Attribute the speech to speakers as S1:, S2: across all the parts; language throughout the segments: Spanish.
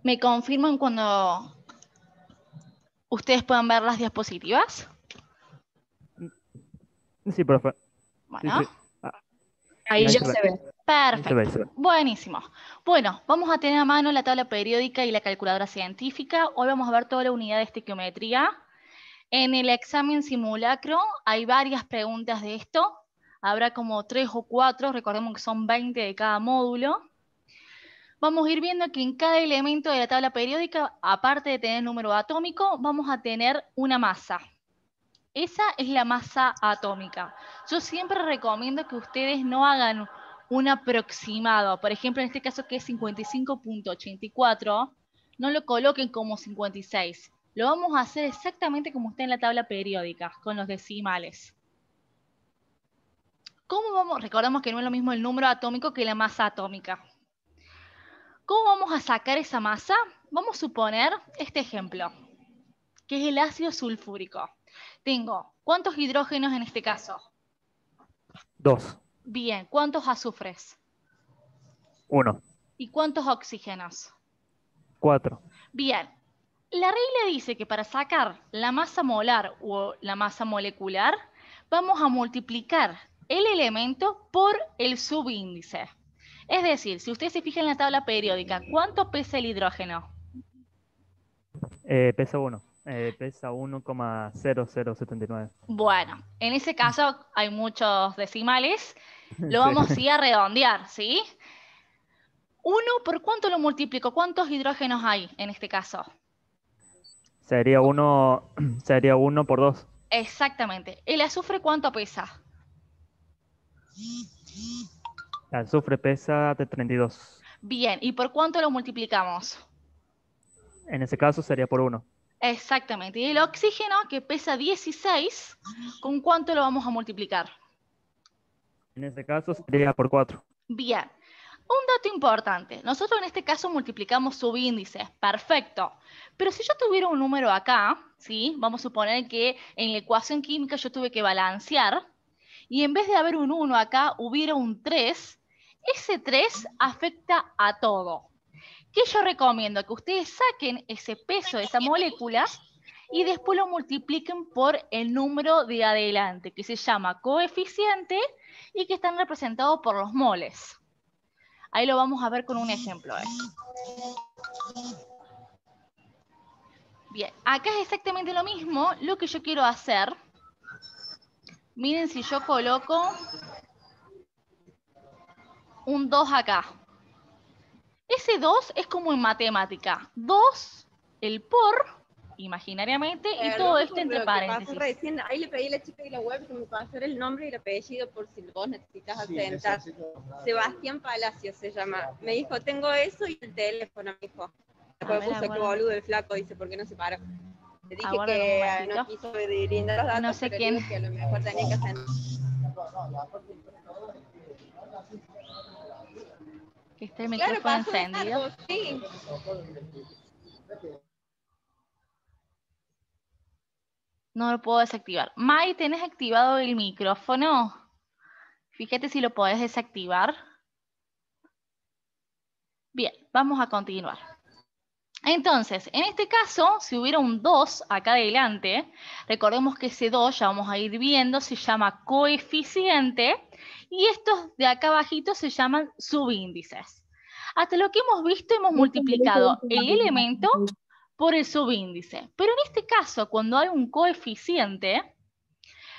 S1: ¿Me confirman cuando ustedes puedan ver las diapositivas?
S2: Sí, profe. Sí,
S1: Bueno,
S2: sí.
S3: Ahí ya se ve.
S2: Ahí se ve,
S1: perfecto.
S2: se ve.
S1: Buenísimo. Bueno, vamos a tener a mano la tabla periódica y la calculadora científica. Hoy vamos a ver toda la unidad de estequiometría. En el examen simulacro hay varias preguntas de esto. Habrá como 3 o 4, recordemos que son 20 de cada módulo. Vamos a ir viendo que en cada elemento de la tabla periódica, aparte de tener el número atómico, vamos a tener una masa. Esa es la masa atómica. Yo siempre recomiendo que ustedes no hagan un aproximado. Por ejemplo, en este caso que es 55.84, no lo coloquen como 56. Lo vamos a hacer exactamente como está en la tabla periódica, con los decimales. ¿Cómo vamos? Recordemos que no es lo mismo el número atómico que la masa atómica. ¿Cómo vamos a sacar esa masa? Vamos a suponer este ejemplo, que es el ácido sulfúrico. Tengo, ¿cuántos hidrógenos en este caso?
S2: 2.
S1: Bien, ¿cuántos azufres?
S2: 1.
S1: ¿Y cuántos oxígenos?
S2: 4.
S1: Bien, la regla dice que para sacar la masa molar o la masa molecular, vamos a multiplicar el elemento por el subíndice. Es decir, si usted se fija en la tabla periódica, ¿cuánto pesa el hidrógeno?
S2: Pesa 1. Pesa 1,0079.
S1: Bueno, en ese caso hay muchos decimales. Lo
S2: Sí.
S1: vamos así a redondear, ¿sí? 1, ¿por cuánto lo multiplico? ¿Cuántos hidrógenos hay en este caso?
S2: Sería 1 sería 1 por 2.
S1: Exactamente. ¿El azufre cuánto pesa?
S2: El azufre pesa de 32.
S1: Bien, ¿y por cuánto lo multiplicamos?
S2: En ese caso sería por 1.
S1: Exactamente. Y el oxígeno, que pesa 16, ¿con cuánto lo vamos a multiplicar?
S2: En ese caso sería por 4.
S1: Bien. Un dato importante. Nosotros en este caso multiplicamos subíndices. Perfecto. Pero si yo tuviera un número acá, ¿sí? Vamos a suponer que en la ecuación química yo tuve que balancear, y en vez de haber un 1 acá, hubiera un 3, ese 3 afecta a todo. ¿Qué yo recomiendo? Que ustedes saquen ese peso de esa molécula y después lo multipliquen por el número de adelante, que se llama coeficiente y que están representados por los moles. Ahí lo vamos a ver con un ejemplo. Bien, acá es exactamente lo mismo. Lo que yo quiero hacer, miren si yo coloco un 2 acá. Ese 2 es como en matemática. 2, el por, imaginariamente, y todo esto entre paréntesis.
S3: Recién, ahí le pedí a la chica de la web que me pasara el nombre y el apellido por si vos necesitas asentar. Sebastián Palacio se llama. Me dijo, tengo eso y el teléfono, me dijo. Después puso que boludo el flaco, dice, ¿por qué no se paró? Le dije que no quiso brindar los datos,
S1: no sé
S3: pero
S1: quién.
S3: digo que a lo mejor tenía que asentar.
S1: Que esté el micrófono encendido.
S3: Sí.
S1: No lo puedo desactivar. Mai, ¿tenés activado el micrófono? Fíjate si lo podés desactivar. Bien, vamos a continuar. Entonces, en este caso, si hubiera un 2 acá adelante, recordemos que ese 2, ya vamos a ir viendo, se llama coeficiente, y estos de acá abajito se llaman subíndices. Hasta lo que hemos visto, hemos multiplicado el elemento por el subíndice. Pero en este caso, cuando hay un coeficiente,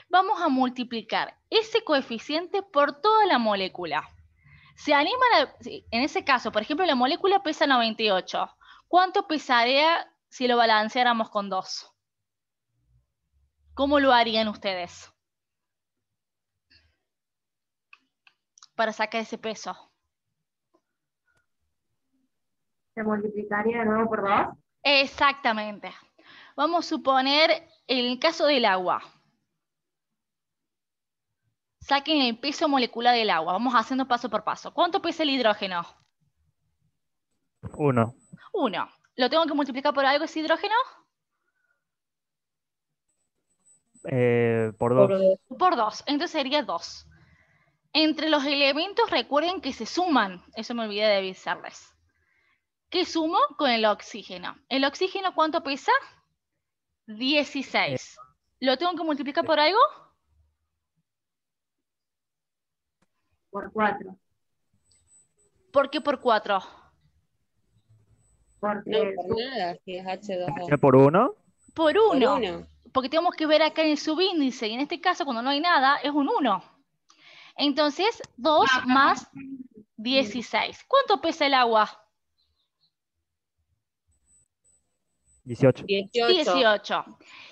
S1: vamos a multiplicar ese coeficiente por toda la molécula. Se animan en ese caso, por ejemplo, la molécula pesa 98. ¿Cuánto pesaría si lo balanceáramos con 2? ¿Cómo lo harían ustedes para sacar ese peso?
S4: ¿Se multiplicaría de nuevo por 2?
S1: Exactamente. Vamos a suponer el caso del agua. Saquen el peso molecular del agua. Vamos haciendo paso por paso. ¿Cuánto pesa el hidrógeno?
S2: 1.
S1: 1. ¿Lo tengo que multiplicar por algo ese hidrógeno?
S2: Por 2.
S1: Por 2. Entonces sería 2. Entre los elementos recuerden que se suman. Eso me olvidé de avisarles. ¿Qué sumo? Con el oxígeno. ¿El oxígeno cuánto pesa? 16. ¿Lo tengo que multiplicar por algo?
S4: Por 4.
S1: ¿Por qué por 4?
S3: No,
S4: Porque
S3: por nada, si es H2O.
S2: ¿Por 1?
S1: Por
S3: Por
S1: 1.
S3: 1.
S1: Porque tenemos que ver acá en el subíndice, y en este caso, cuando no hay nada, es un 1. Entonces, 2 más 16. ¿Cuánto pesa el agua?
S2: 18.
S3: 18.
S1: 18.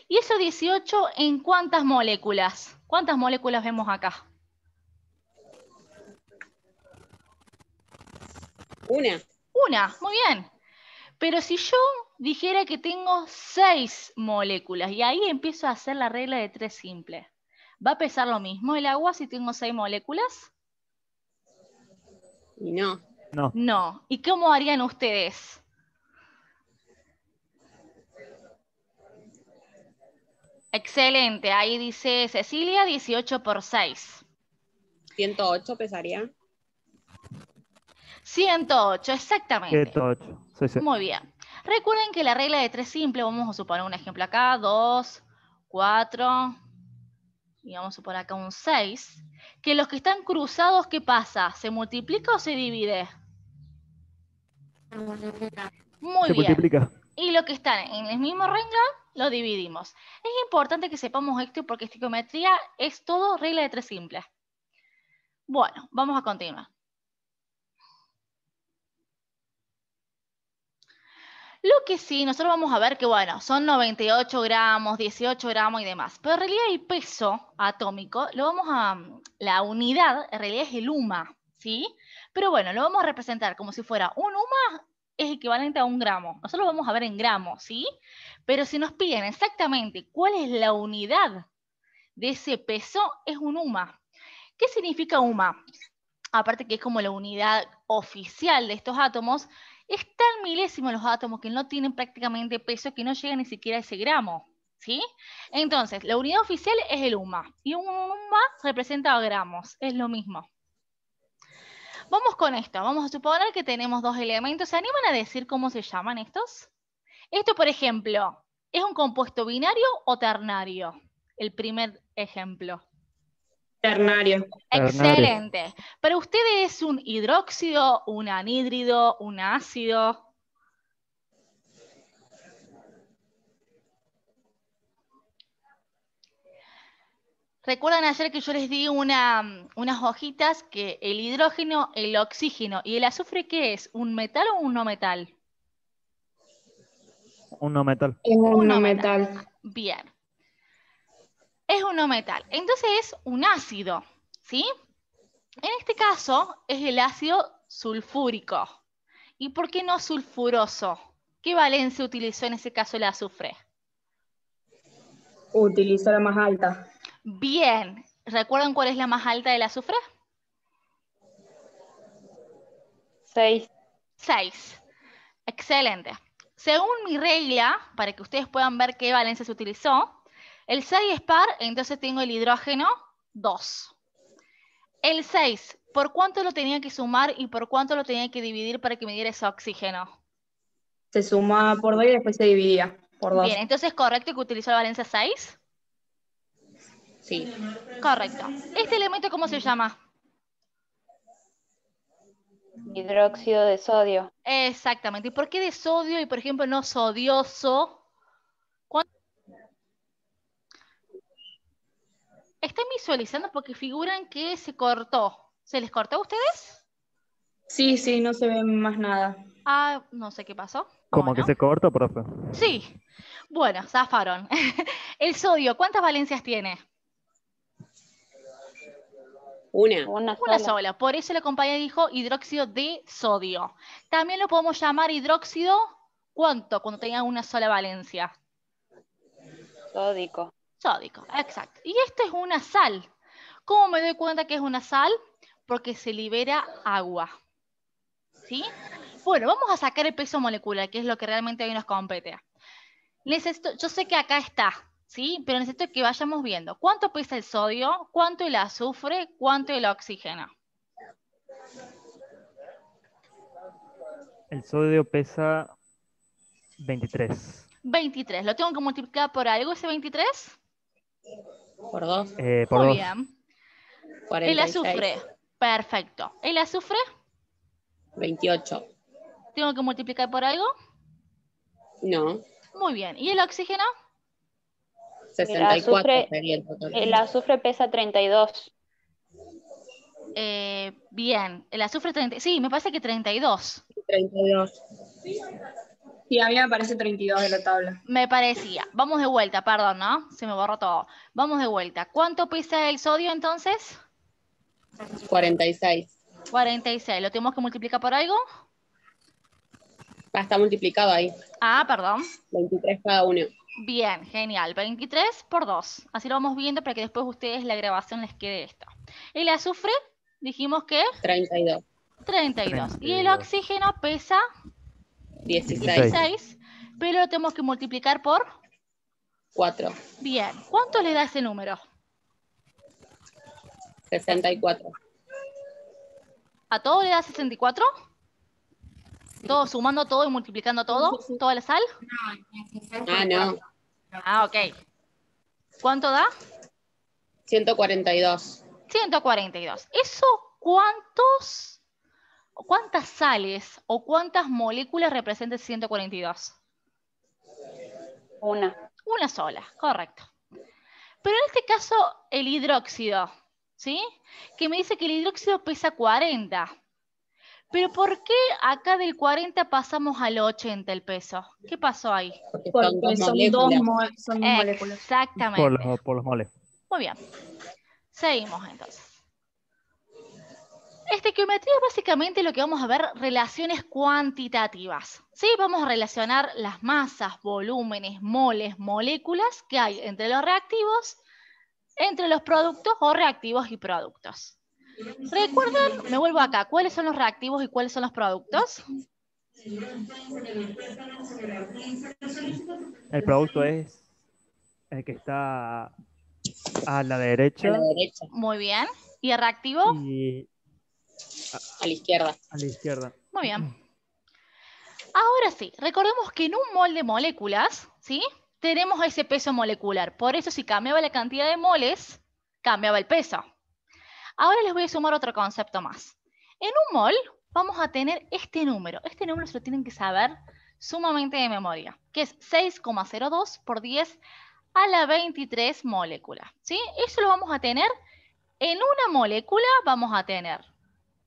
S1: ¿Y esos 18 en cuántas moléculas? ¿Cuántas moléculas vemos acá?
S3: Una.
S1: Una, muy bien. Pero si yo dijera que tengo 6 moléculas y ahí empiezo a hacer la regla de 3 simple, ¿va a pesar lo mismo el agua si tengo 6 moléculas?
S3: Y no.
S2: No.
S1: No. ¿Y cómo harían ustedes? Excelente. Ahí dice Cecilia, 18 por 6.
S3: 108 pesaría.
S1: 108, exactamente.
S2: 108. Sí, sí.
S1: Muy bien. Recuerden que la regla de 3 simple, vamos a suponer un ejemplo acá, 2, 4, y vamos a suponer acá un 6, que los que están cruzados, ¿qué pasa? ¿Se multiplica o se divide? Muy
S2: Se
S1: bien.
S2: multiplica.
S1: Y lo que están en el mismo renglón, lo dividimos. Es importante que sepamos esto porque estequiometría es todo regla de 3 simple. Bueno, vamos a continuar. Lo que sí, nosotros vamos a ver que, bueno, son 98 gramos, 18 gramos y demás. Pero en realidad el peso atómico, la unidad, en realidad es el UMA, ¿sí? Pero bueno, lo vamos a representar como si fuera un UMA es equivalente a 1 gramo. Nosotros lo vamos a ver en gramos, ¿sí? Pero si nos piden exactamente cuál es la unidad de ese peso, es un UMA. ¿Qué significa UMA? Aparte que es como la unidad oficial de estos átomos, es tan milésimo los átomos que no tienen prácticamente peso que no llegan ni siquiera a ese gramo, ¿sí? Entonces, la unidad oficial es el UMA, y un UMA representa gramos, es lo mismo. Vamos con esto, vamos a suponer que tenemos 2 elementos. ¿Se animan a decir cómo se llaman estos? Esto, por ejemplo, ¿es un compuesto binario o ternario? El primer ejemplo.
S3: Ternario.
S1: Excelente. ¿Para ustedes es un hidróxido, un anhídrido, un ácido? ¿Recuerdan ayer que yo les di unas hojitas que el hidrógeno, el oxígeno y el azufre, ¿qué es? ¿Un metal o un no metal?
S2: Un no metal.
S5: Es
S1: Un
S5: un
S1: no
S5: no
S1: metal.
S5: metal.
S1: Bien. Es un no metal. Entonces es un ácido, ¿sí? En este caso es el ácido sulfúrico. ¿Y por qué no sulfuroso? ¿Qué valencia utilizó en ese caso el azufre?
S5: Utiliza la más alta.
S1: Bien. ¿Recuerdan cuál es la más alta del azufre?
S5: 6.
S1: 6. Excelente. Según mi regla, para que ustedes puedan ver qué valencia se utilizó, el 6 es par, entonces tengo el hidrógeno 2. El 6, ¿por cuánto lo tenía que sumar y por cuánto lo tenía que dividir para que me diera ese oxígeno?
S5: Se suma por 2 y después se dividía por 2.
S1: Bien, entonces ¿correcto que utilizó la valencia 6?
S3: Sí.
S1: Correcto. ¿Este elemento cómo se llama?
S6: Hidróxido de sodio.
S1: Exactamente. ¿Y por qué de sodio y, por ejemplo, no sodioso? Están visualizando porque figuran que se cortó. ¿Se les cortó a ustedes?
S5: Sí, sí, no se ve más nada.
S1: Ah, no sé qué pasó.
S2: Como
S1: Bueno.
S2: que se corta, profe.
S1: Sí. Bueno, zafaron. El sodio, ¿cuántas valencias tiene?
S3: Una.
S1: Una sola. Por eso la compañía dijo hidróxido de sodio. También lo podemos llamar hidróxido, ¿cuánto? Cuando tenga una sola valencia.
S6: Sódico.
S1: Sódico, exacto. Y esto es una sal. ¿Cómo me doy cuenta que es una sal? Porque se libera agua. ¿Sí? Bueno, vamos a sacar el peso molecular, que es lo que realmente hoy nos compete. Yo sé que acá está, ¿sí? Pero necesito que vayamos viendo. ¿Cuánto pesa el sodio? ¿Cuánto el azufre? ¿Cuánto el oxígeno?
S2: El sodio pesa 23.
S1: 23. ¿Lo tengo que multiplicar por algo ese 23?
S7: Por 2.
S2: Por
S1: Muy
S2: 2.
S1: bien.
S7: 46.
S1: El azufre. Perfecto. ¿El azufre?
S7: 28.
S1: ¿Tengo que multiplicar por algo?
S7: No.
S1: Muy bien. ¿Y el oxígeno?
S7: 64 sería el total.
S6: El azufre pesa 32.
S1: Bien. El azufre 30. Sí, me parece que 32.
S7: 32.
S5: Sí, a mí me parece 32 de la tabla.
S1: Me parecía. Vamos de vuelta, perdón, ¿no? Se me borró todo. Vamos de vuelta. ¿Cuánto pesa el sodio entonces?
S7: 46.
S1: 46. ¿Lo tenemos que multiplicar por algo?
S7: Está multiplicado ahí.
S1: Ah, perdón.
S7: 23 cada uno.
S1: Bien, genial. 23 por 2. Así lo vamos viendo para que después ustedes la grabación les quede esto. El azufre, dijimos que
S7: 32.
S1: 32. Y el
S2: 32.
S1: oxígeno pesa
S7: 16.
S1: 16, pero lo tenemos que multiplicar por...
S7: 4.
S1: Bien. ¿Cuánto le da ese número?
S7: 64.
S1: ¿A todo le da 64? ¿Todo sumando todo y multiplicando todo? ¿Toda la sal?
S7: Ah, no.
S1: Ah, ok. ¿Cuánto da?
S7: 142.
S1: 142. ¿Eso cuántas sales o cuántas moléculas representa 142?
S6: Una.
S1: Una sola, correcto. Pero en este caso, el hidróxido, ¿sí? Que me dice que el hidróxido pesa 40. Pero ¿por qué acá del 40 pasamos al 80 el peso? ¿Qué pasó ahí?
S7: Porque
S5: Porque
S7: son moléculas.
S5: son dos moléculas.
S1: Exactamente.
S2: Por los moles.
S1: Muy bien. Seguimos entonces. Estequiometría es básicamente lo que vamos a ver, relaciones cuantitativas. ¿Sí? Vamos a relacionar las masas, volúmenes, moles, moléculas que hay entre los reactivos, entre los productos o reactivos y productos. ¿Recuerdan? Me vuelvo acá. ¿Cuáles son los reactivos y cuáles son los productos?
S2: El producto es el que está a la derecha.
S7: A la derecha.
S1: Muy bien. ¿Y el reactivo?
S2: Y
S7: A la izquierda.
S2: a la izquierda.
S1: Muy bien. Ahora sí, recordemos que en un mol de moléculas, ¿sí? Tenemos ese peso molecular. Por eso si cambiaba la cantidad de moles, cambiaba el peso. Ahora les voy a sumar otro concepto más. En un mol vamos a tener este número. Este número se lo tienen que saber sumamente de memoria, que es 6,02 por 10 a la 23 moléculas. ¿Sí? Eso lo vamos a tener en una molécula, vamos a tener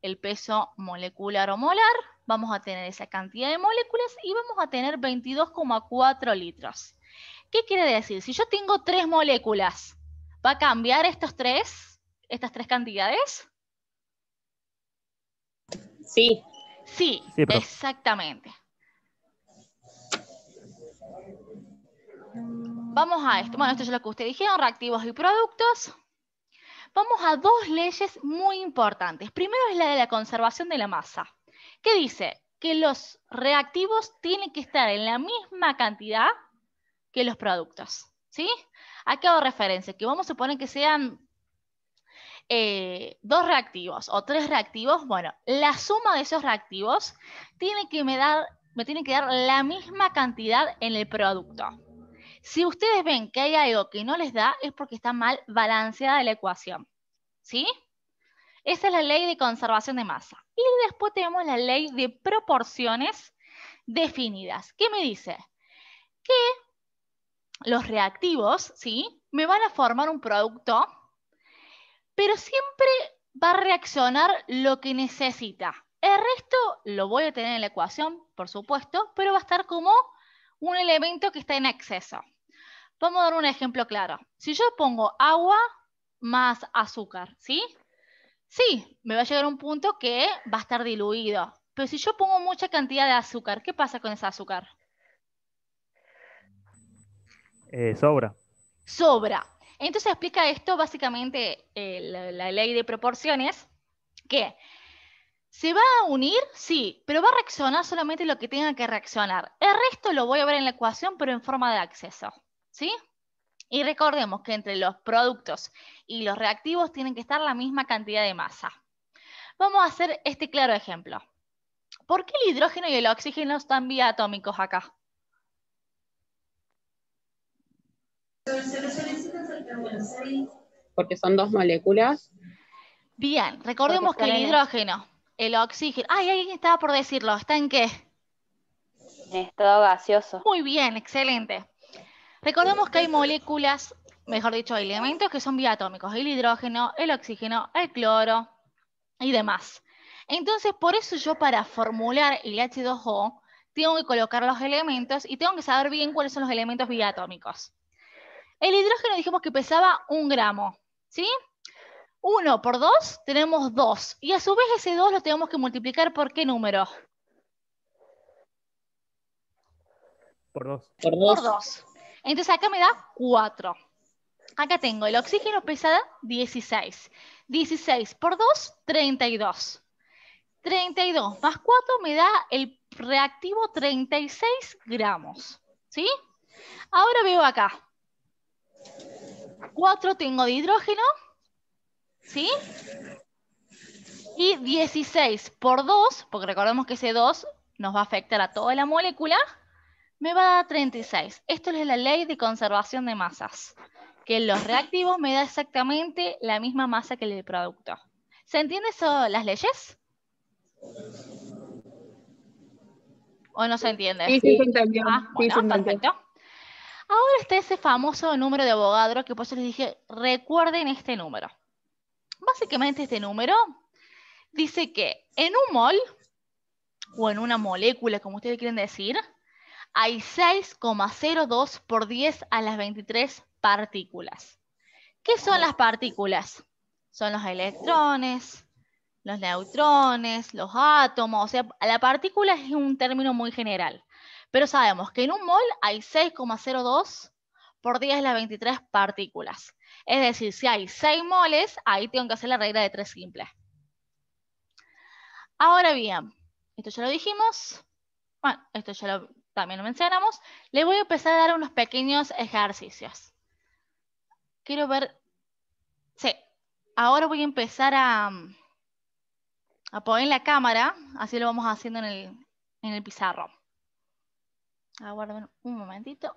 S1: el peso molecular o molar, vamos a tener esa cantidad de moléculas y vamos a tener 22,4 litros. ¿Qué quiere decir? Si yo tengo 3 moléculas, ¿va a cambiar estas tres cantidades?
S7: Sí.
S1: Sí,
S2: Sí, profe.
S1: exactamente. Vamos a esto. Bueno, esto es lo que ustedes dijeron, reactivos y productos. Vamos a dos leyes muy importantes. Primero es la de la conservación de la masa, que dice que los reactivos tienen que estar en la misma cantidad que los productos. ¿Sí? Aquí hago referencia, que vamos a suponer que sean 2 reactivos o 3 reactivos. Bueno, la suma de esos reactivos me tiene que dar la misma cantidad en el producto. Si ustedes ven que hay algo que no les da, es porque está mal balanceada la ecuación. ¿Sí? Esa es la ley de conservación de masa. Y después tenemos la ley de proporciones definidas. ¿Qué me dice? Que los reactivos, ¿sí? Me van a formar un producto, pero siempre va a reaccionar lo que necesita. El resto lo voy a tener en la ecuación, por supuesto, pero va a estar como un elemento que está en exceso. Vamos a dar un ejemplo claro. Si yo pongo agua más azúcar, ¿sí? Sí, me va a llegar un punto que va a estar diluido. Pero si yo pongo mucha cantidad de azúcar, ¿qué pasa con ese azúcar?
S2: Sobra.
S1: Sobra. Entonces explica esto básicamente la ley de proporciones, que ¿se va a unir? Sí, pero va a reaccionar solamente lo que tenga que reaccionar. El resto lo voy a ver en la ecuación, pero en forma de acceso. ¿Sí? Y recordemos que entre los productos y los reactivos tienen que estar la misma cantidad de masa. Vamos a hacer este claro ejemplo. ¿Por qué el hidrógeno y el oxígeno están biatómicos acá?
S7: Porque son dos moléculas.
S1: Bien, recordemos que el hidrógeno, el oxígeno... ¡Ay, alguien estaba por decirlo! ¿Está en qué?
S6: En estado gaseoso.
S1: Muy bien, excelente. Recordemos que hay moléculas, mejor dicho, elementos que son biatómicos. El hidrógeno, el oxígeno, el cloro y demás. Entonces, por eso yo para formular el H2O tengo que colocar los elementos y tengo que saber bien cuáles son los elementos biatómicos. El hidrógeno dijimos que pesaba 1 gramo, ¿sí? 1 por 2 tenemos 2. Y a su vez ese 2 lo tenemos que multiplicar por ¿qué número?
S2: Por 2.
S1: Por 2. Entonces acá me da 4. Acá tengo el oxígeno pesa 16. 16 por 2, 32. 32 más 4 me da el reactivo 36 gramos. ¿Sí? Ahora veo acá. 4 tengo de hidrógeno. ¿Sí? Y 16 por 2, porque recordemos que ese 2 nos va a afectar a toda la molécula, me va a dar 36. Esto es la ley de conservación de masas, que los reactivos me da exactamente la misma masa que el del producto. ¿Se entiende eso, las leyes? ¿O no se entiende?
S5: Sí, sí, se entendió.
S1: Bueno,
S5: Sí, se entendió.
S1: perfecto. Ahora está ese famoso número de Avogadro, que por eso les dije, recuerden este número. Básicamente este número dice que en un mol, o en una molécula, como ustedes quieren decir, hay 6,02 por 10 a las 23 partículas. ¿Qué son las partículas? Son los electrones, los neutrones, los átomos. O sea, la partícula es un término muy general. Pero sabemos que en un mol hay 6,02 por 10 a las 23 partículas. Es decir, si hay 6 moles, ahí tengo que hacer la regla de 3 simple. Ahora bien, esto ya lo dijimos. Bueno, esto ya también lo mencionamos. Le voy a empezar a dar unos pequeños ejercicios. Quiero ver... Sí, ahora voy a empezar a poner la cámara. Así lo vamos haciendo en el pizarrón. Aguarden un momentito.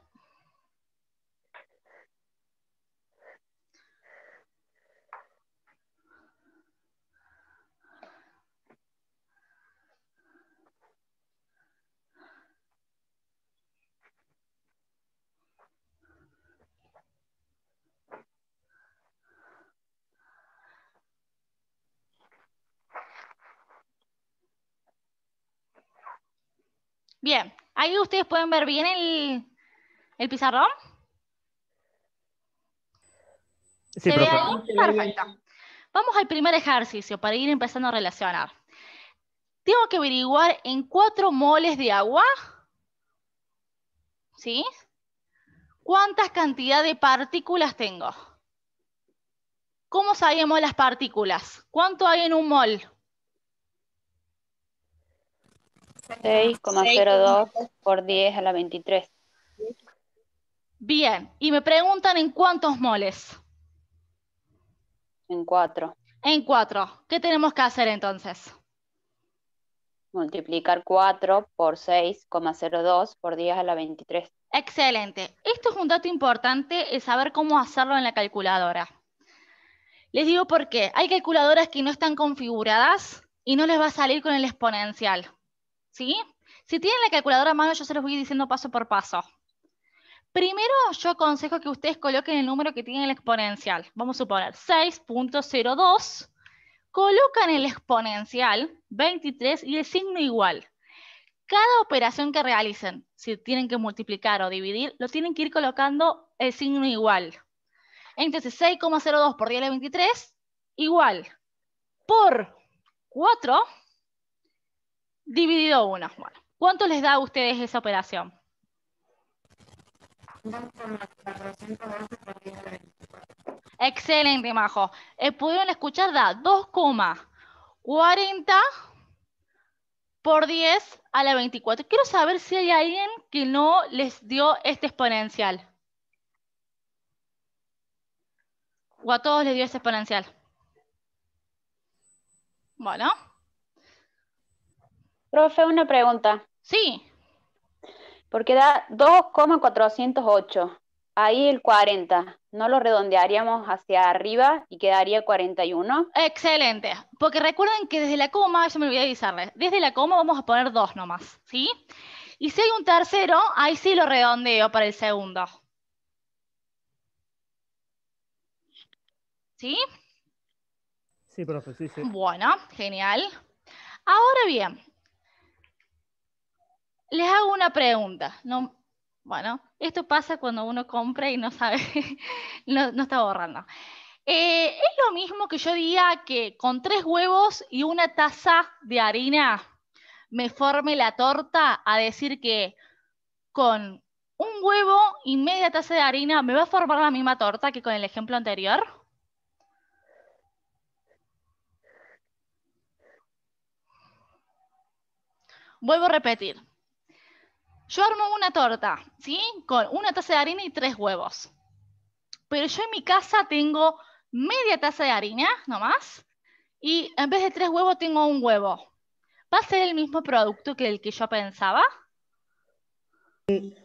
S1: Bien, ahí ustedes pueden ver bien el pizarrón.
S2: Sí,
S1: ¿Se ve
S2: profe.
S1: ahí? Perfecto. Vamos al primer ejercicio para ir empezando a relacionar. Tengo que averiguar en 4 moles de agua, ¿sí? ¿Cuántas cantidad de partículas tengo? ¿Cómo sabemos las partículas? ¿Cuánto hay en un mol?
S6: 6,02 por 10 a la 23.
S1: Bien, y me preguntan en cuántos moles.
S6: En 4.
S1: En 4. ¿Qué tenemos que hacer entonces?
S6: Multiplicar 4 por 6,02 por 10 a la 23.
S1: Excelente. Esto es un dato importante, es saber cómo hacerlo en la calculadora. Les digo por qué. Hay calculadoras que no están configuradas y no les va a salir con el exponencial. ¿Sí? Si tienen la calculadora a mano, yo se los voy diciendo paso por paso. Primero, yo aconsejo que ustedes coloquen el número que tiene el exponencial. Vamos a suponer 6.02. Colocan el exponencial 23 y el signo igual. Cada operación que realicen, si tienen que multiplicar o dividir, lo tienen que ir colocando el signo igual. Entonces, 6,02 por 10 a la 23, igual por 4 dividido 1. Bueno, ¿cuánto les da a ustedes esa operación? Excelente, Majo. Pudieron escuchar, da 2,40 por 10 a la 24. Quiero saber si hay alguien que no les dio este exponencial. ¿O a todos les dio ese exponencial? Bueno.
S6: Profe, una pregunta.
S1: Sí,
S6: Porque da 2,408. Ahí el 40. ¿No lo redondearíamos hacia arriba y quedaría 41?
S1: excelente. Porque recuerden que desde la coma, yo me olvidé de avisarles, desde la coma vamos a poner 2 nomás, ¿sí? Y si hay un tercero, ahí sí lo redondeo para el segundo. ¿Sí?
S2: Sí, profe, sí, sí.
S1: Bueno, genial. Ahora bien, les hago una pregunta. No, bueno, esto pasa cuando uno compra y no sabe, no está borrando. ¿Es lo mismo que yo diga que con 3 huevos y una taza de harina me forme la torta, a decir que con un huevo y media taza de harina me va a formar la misma torta que con el ejemplo anterior? Vuelvo a repetir. Yo armo una torta, ¿sí? Con una taza de harina y 3 huevos. Pero yo en mi casa tengo media taza de harina, nomás, y en vez de 3 huevos tengo un huevo. ¿Va a ser el mismo producto que el que yo pensaba?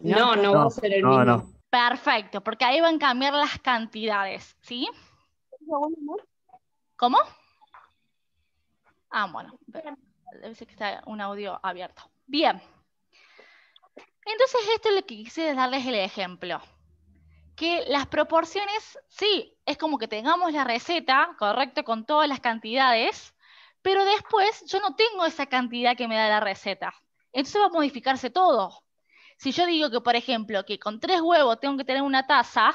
S7: No, no va a ser el
S2: No,
S7: mismo.
S2: no.
S1: Perfecto, porque ahí van a cambiar las cantidades, ¿sí? ¿Cómo? Ah, bueno, debe ser que está un audio abierto. Bien. Entonces esto es lo que quise darles el ejemplo. Que las proporciones, sí, es como que tengamos la receta, correcto, con todas las cantidades, pero después yo no tengo esa cantidad que me da la receta. Entonces va a modificarse todo. Si yo digo que, por ejemplo, que con 3 huevos tengo que tener una taza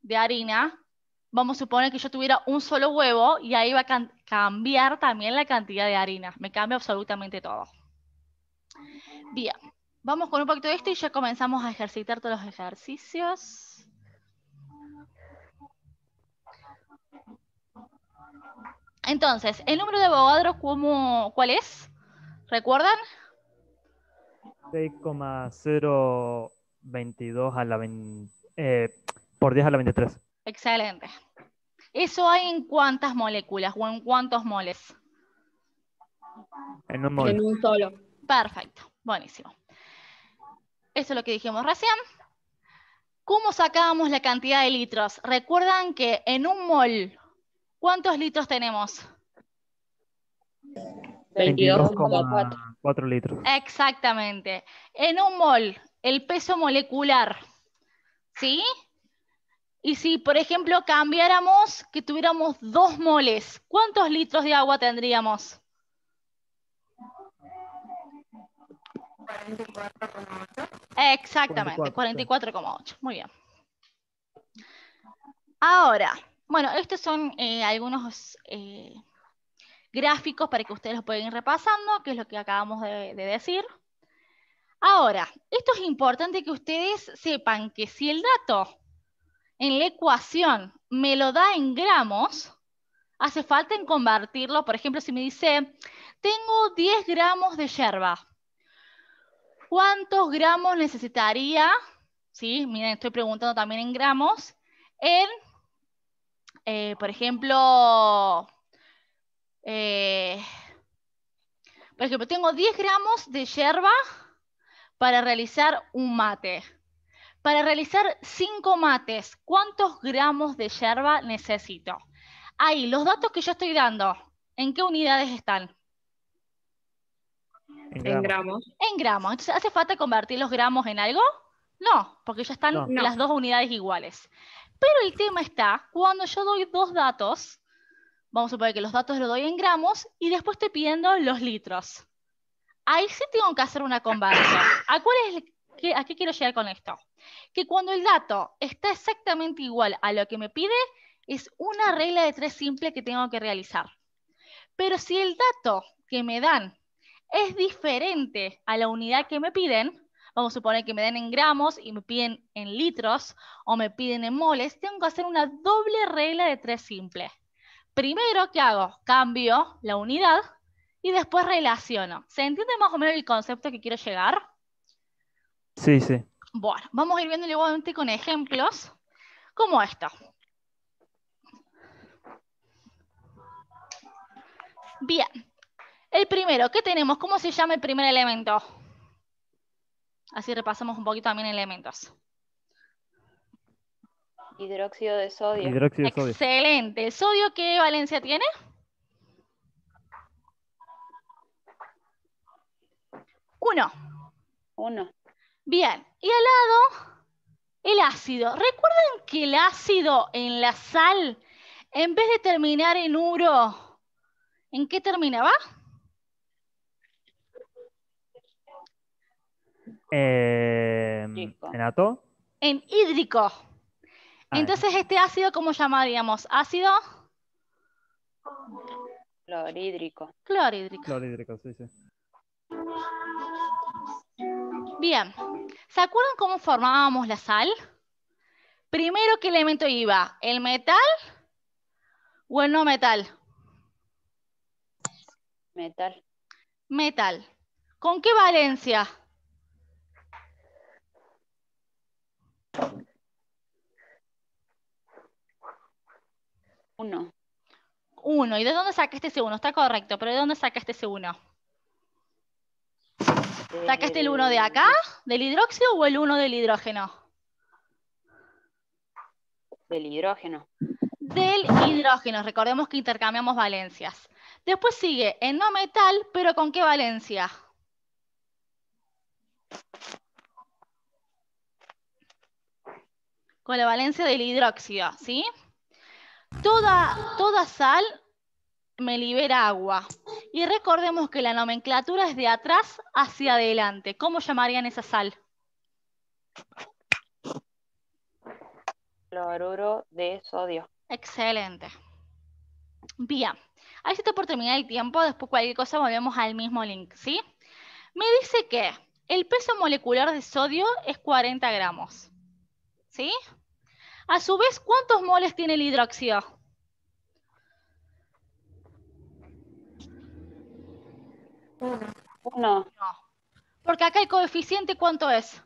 S1: de harina, vamos a suponer que yo tuviera un solo huevo y ahí va a cambiar también la cantidad de harina. Me cambia absolutamente todo. Bien, vamos con un poquito de esto y ya comenzamos a ejercitar todos los ejercicios. Entonces, ¿el número de Avogadro cuál es? ¿Recuerdan?
S2: 6,022 a la 20, por 10 a la 23.
S1: Excelente. ¿Eso hay en cuántas moléculas o en cuántos moles?
S2: En un mol.
S7: En un solo.
S1: Perfecto, buenísimo. Eso es lo que dijimos recién. ¿Cómo sacábamos la cantidad de litros? Recuerdan que en un mol, ¿cuántos litros tenemos?
S2: 22,4 litros.
S1: Exactamente. En un mol, el peso molecular, ¿sí? Y si, por ejemplo, cambiáramos que tuviéramos 2 moles, ¿cuántos litros de agua tendríamos?
S4: 44,8.
S1: Exactamente, 44,8. Muy bien. Ahora, bueno, estos son algunos gráficos para que ustedes los puedan ir repasando, que es lo que acabamos de decir. Ahora, esto es importante que ustedes sepan que si el dato en la ecuación me lo da en gramos, hace falta en convertirlo. Por ejemplo, si me dice, tengo 10 gramos de yerba, ¿cuántos gramos necesitaría? ¿Sí? Miren, estoy preguntando también en gramos. Por ejemplo, tengo 10 gramos de yerba para realizar un mate. Para realizar 5 mates, ¿cuántos gramos de yerba necesito? Ahí, los datos que yo estoy dando, ¿en qué unidades están?
S7: En gramos.
S1: En gramos. Entonces, ¿hace falta convertir los gramos en algo? No, porque ya están
S2: No.
S1: las dos unidades iguales. Pero el tema está cuando yo doy dos datos, vamos a suponer que los datos los doy en gramos y después estoy pidiendo los litros. Ahí sí tengo que hacer una conversión. ¿A qué quiero llegar con esto? Que cuando el dato está exactamente igual a lo que me pide, es una regla de 3 simple que tengo que realizar. Pero si el dato que me dan es diferente a la unidad que me piden, vamos a suponer que me den en gramos y me piden en litros o me piden en moles, tengo que hacer una doble regla de 3 simple. Primero, ¿qué hago? Cambio la unidad y después relaciono. ¿Se entiende más o menos el concepto que quiero llegar?
S2: Sí, sí.
S1: Bueno, vamos a ir viendo igualmente con ejemplos como esto. Bien, El primero, ¿qué tenemos? ¿Cómo se llama el primer elemento? Así repasamos un poquito también elementos.
S6: Hidróxido de sodio.
S2: Hidróxido de sodio.
S1: Excelente. ¿El sodio qué valencia tiene? 1.
S6: 1.
S1: Bien. Y al lado, el ácido. ¿Recuerdan que el ácido en la sal, en vez de terminar en uro, ¿en qué terminaba?
S2: ¿En ato?
S1: En hídrico. Entonces, este ácido, ¿cómo llamaríamos? Ácido
S6: Clorhídrico.
S1: clorhídrico.
S2: Clorhídrico, sí, sí.
S1: Bien. ¿Se acuerdan cómo formábamos la sal? Primero, ¿qué elemento iba? ¿El metal o el no metal?
S6: Metal.
S1: Metal. ¿Con qué valencia?
S6: 1.
S1: 1. ¿Y de dónde sacaste ese 1? Está correcto, pero ¿de dónde sacaste ese 1? ¿Sacaste el 1 de acá, del hidróxido, o el 1 del hidrógeno?
S6: Del hidrógeno.
S1: Del hidrógeno. Recordemos que intercambiamos valencias. Después sigue el no metal, pero ¿con qué valencia? Con la valencia del hidróxido, ¿sí? Toda sal me libera agua. Y recordemos que la nomenclatura es de atrás hacia adelante. ¿Cómo llamarían esa sal?
S6: Cloruro de sodio.
S1: Excelente. Bien. Ahí se está por terminar el tiempo. Después cualquier cosa volvemos al mismo link, ¿sí? Me dice que el peso molecular de sodio es 40 gramos. ¿Sí? A su vez, ¿cuántos moles tiene el hidróxido?
S6: 1.
S1: No. Porque acá el coeficiente, ¿cuánto es?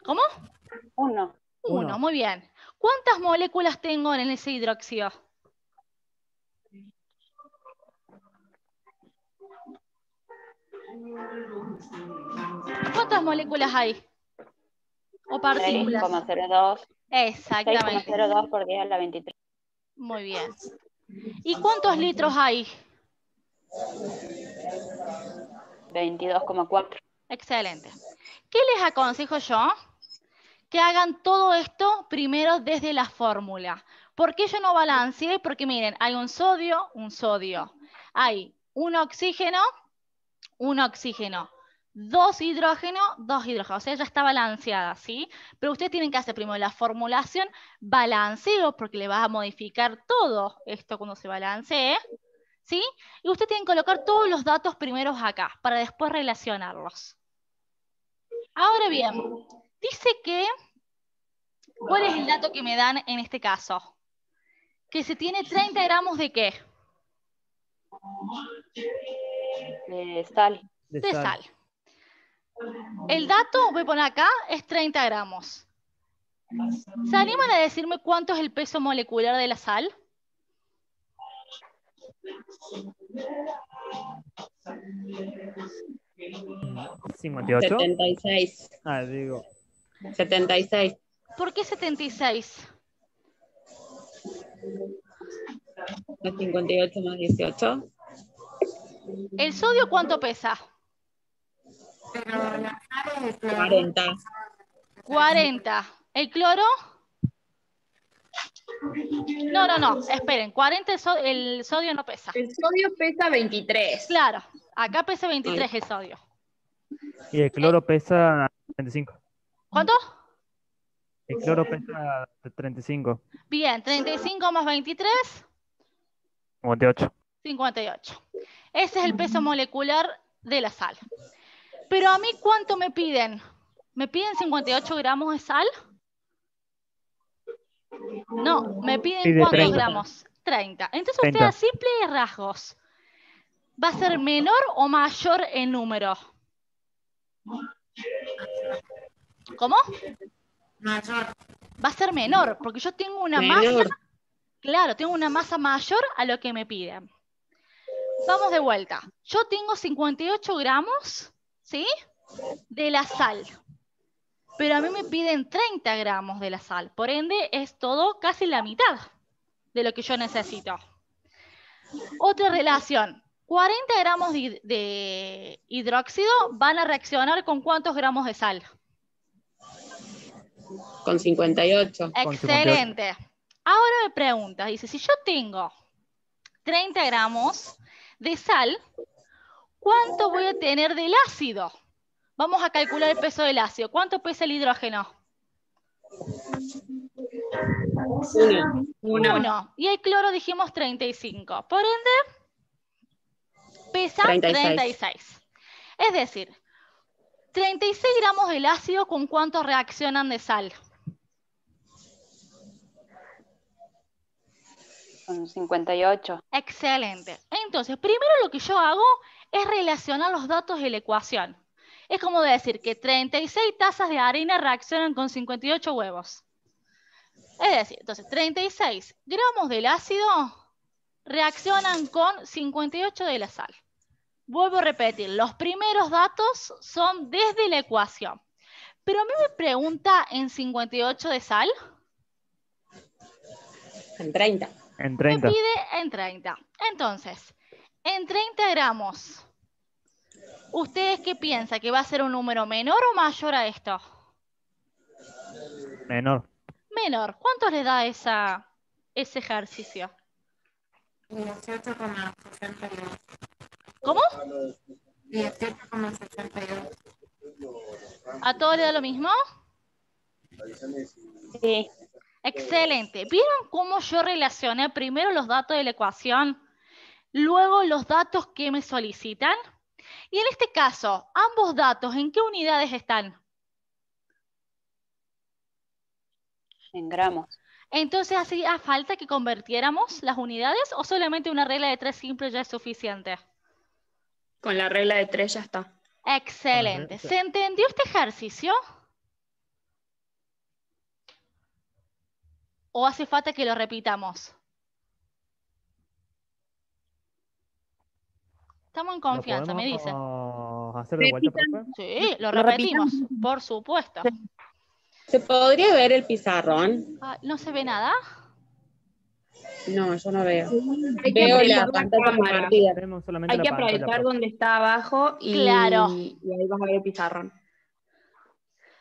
S1: ¿Cómo?
S6: 1.
S1: 1, muy bien. ¿Cuántas moléculas tengo en ese hidróxido? ¿Cuántas moléculas hay? ¿O partículas?
S6: 6,02.
S1: Exactamente.
S6: 6,02 por 10 a la 23.
S1: Muy bien. ¿Y cuántos litros hay?
S6: 22,4.
S1: Excelente. ¿Qué les aconsejo yo? Que hagan todo esto primero desde la fórmula. ¿Por qué yo no balanceé? Porque miren, hay un sodio. Hay un oxígeno. Dos hidrógenos. O sea, ya está balanceada, ¿sí? Pero ustedes tienen que hacer primero la formulación, balanceo, porque le vas a modificar todo esto cuando se balancee, ¿sí? Y ustedes tienen que colocar todos los datos primeros acá, para después relacionarlos. Ahora bien, dice que, ¿cuál es el dato que me dan en este caso? Que se tiene 30 gramos ¿de qué?
S6: Sal.
S1: De sal. El dato, voy a poner acá, es 30 gramos. ¿Se animan a decirme cuánto es el peso molecular de la sal?
S2: ¿58?
S7: 76.
S2: Ah, digo.
S7: 76.
S1: ¿Por qué 76?
S7: ¿No 58 más 18?
S1: ¿El sodio cuánto pesa?
S7: 40.
S1: 40. ¿El cloro? No, esperen. 40 el sodio no pesa.
S7: El sodio pesa 23.
S1: Claro, acá pesa 23 el sodio.
S2: Y el cloro pesa 35.
S1: ¿Cuánto?
S2: El cloro pesa 35.
S1: Bien, 35 más 23.
S2: 58.
S1: 58. Ese es el peso molecular de la sal. Pero a mí, ¿cuánto me piden? ¿Me piden 58 gramos de sal? No, me piden
S2: Pide
S1: ¿cuántos
S2: 30.
S1: gramos? 30. Entonces
S2: 30.
S1: usted a simples rasgos, ¿va a ser menor o mayor en número? ¿Cómo?
S4: Mayor.
S1: Va a ser menor, porque yo tengo una
S7: Menor.
S1: masa Claro, tengo una masa mayor a lo que me piden. Vamos de vuelta. Yo tengo 58 gramos, ¿sí? De la sal. Pero a mí me piden 30 gramos de la sal. Por ende, es todo casi la mitad de lo que yo necesito. Otra relación. 40 gramos de hidróxido van a reaccionar con ¿cuántos gramos de sal?
S7: Con 58.
S1: Excelente. Ahora me pregunta, dice, si yo tengo 30 gramos de sal, ¿cuánto voy a tener del ácido? Vamos a calcular el peso del ácido. ¿Cuánto pesa el hidrógeno? 1. Y el cloro dijimos 35. Por ende, pesa 36. Es decir, 36 gramos del ácido, ¿con cuánto reaccionan de sal?
S6: Con 58.
S1: Excelente. Entonces, primero lo que yo hago es relacionar los datos de la ecuación. Es como decir que 36 tazas de harina reaccionan con 58 huevos. Es decir, entonces 36 gramos del ácido reaccionan con 58 de la sal. Vuelvo a repetir, los primeros datos son desde la ecuación. Pero a mí me pregunta en 58 de sal.
S7: En 30.
S2: En 30.
S1: Me pide en 30. Entonces, en 30 gramos, ¿ustedes qué piensan? ¿Que va a ser un número menor o mayor a esto?
S2: Menor.
S1: Menor. ¿Cuánto le da ese ejercicio?
S4: 18,62.
S1: ¿Cómo?
S4: 18,62.
S1: ¿A todos le da lo mismo?
S6: Sí.
S1: Excelente. ¿Vieron cómo yo relacioné primero los datos de la ecuación, luego los datos que me solicitan? Y en este caso, ambos datos, ¿en qué unidades están?
S6: En gramos.
S1: Entonces, ¿hacía falta que convirtiéramos las unidades o solamente una regla de 3 simple ya es suficiente?
S5: Con la regla de 3 ya está.
S1: Excelente. ¿Se entendió este ejercicio? ¿O hace falta que lo repitamos? Estamos en confianza, me dicen.
S2: ¿Podemos hacer de vuelta, profe?
S1: Sí, lo repetimos, por supuesto.
S7: ¿Se podría ver el pizarrón?
S1: Ah, ¿no se ve nada?
S7: No, yo no veo.
S5: Hay que
S7: Veo la
S5: apretar la
S7: pantalla
S5: cámara.
S7: compartida.
S2: Vemos solamente
S5: Hay
S2: la
S5: que
S2: pantalla,
S5: apretar
S2: profe.
S5: donde está abajo y,
S1: Claro.
S5: y ahí vas a ver el pizarrón.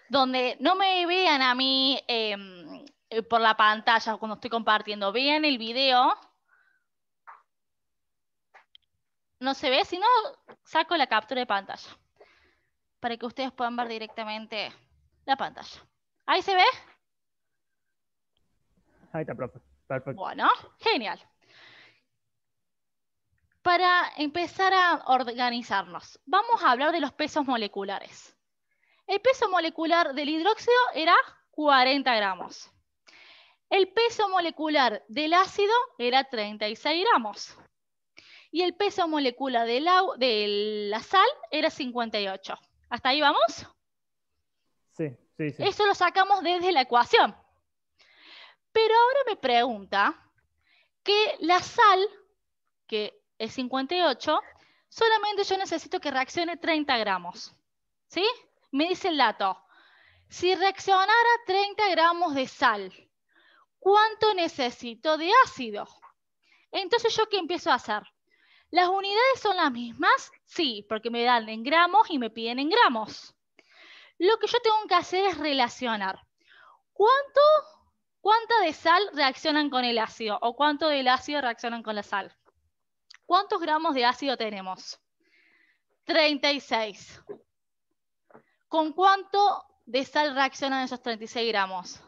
S1: Donde no me vean a mí por la pantalla cuando estoy compartiendo. Vean el video. No se ve, si no, saco la captura de pantalla. Para que ustedes puedan ver directamente la pantalla. ¿Ahí se ve?
S2: Ahí está, profe. Perfecto.
S1: Bueno, genial. Para empezar a organizarnos, vamos a hablar de los pesos moleculares. El peso molecular del hidróxido era 40 gramos. El peso molecular del ácido era 36 gramos. Y el peso molecular de la sal era 58. ¿Hasta ahí vamos?
S2: Sí.
S1: Eso lo sacamos desde la ecuación. Pero ahora me pregunta que la sal, que es 58, solamente yo necesito que reaccione 30 gramos. ¿Sí? Me dice el dato. Si reaccionara 30 gramos de sal, ¿cuánto necesito de ácido? Entonces, ¿yo qué empiezo a hacer? ¿Las unidades son las mismas? Sí, porque me dan en gramos y me piden en gramos. Lo que yo tengo que hacer es relacionar. ¿Cuánta de sal reaccionan con el ácido? ¿O cuánto del ácido reaccionan con la sal? ¿Cuántos gramos de ácido tenemos? 36. ¿Con cuánto de sal reaccionan esos 36 gramos?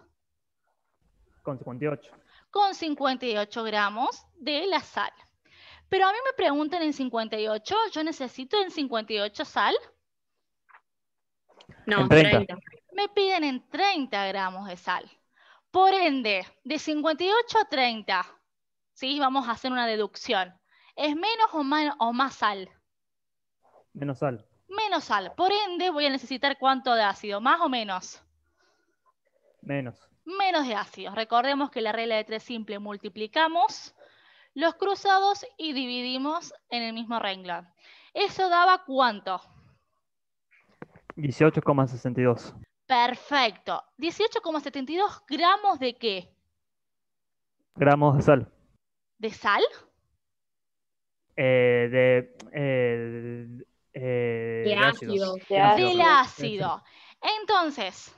S2: Con 58.
S1: Con 58 gramos de la sal. Pero a mí me preguntan en 58, ¿yo necesito en 58 sal?
S5: No,
S2: En 30.
S5: 30.
S1: Me piden en 30 gramos de sal. Por ende, de 58 a 30, ¿sí? Vamos a hacer una deducción. ¿Es menos o más sal?
S2: Menos sal.
S1: Menos sal. Por ende, voy a necesitar ¿cuánto de ácido? ¿Más o menos?
S2: Menos.
S1: menos de ácidos. Recordemos que la regla de 3 simple, multiplicamos los cruzados y dividimos en el mismo renglón. ¿Eso daba cuánto?
S2: 18,62.
S1: Perfecto. 18,72 gramos ¿de qué?
S2: Gramos de sal.
S1: ¿De sal?
S2: De
S7: ácido.
S1: Del ácido. Entonces,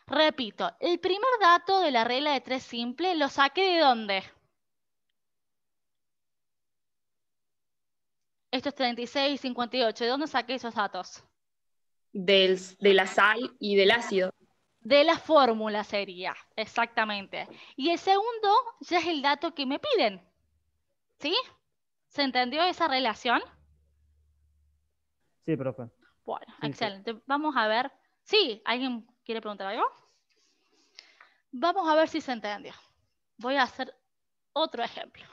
S1: repito, el primer dato de la regla de 3 simple lo saqué ¿de dónde? Esto es 36, 58. ¿De dónde saqué esos datos?
S5: De la sal y del ácido.
S1: De la fórmula sería, exactamente. Y el segundo ya es el dato que me piden. ¿Sí? ¿Se entendió esa relación?
S2: Sí, profe.
S1: Bueno,
S2: Sí,
S1: excelente. Vamos a ver. ¿Sí? ¿Alguien quiere preguntar algo? Vamos a ver si se entendió. Voy a hacer otro ejemplo.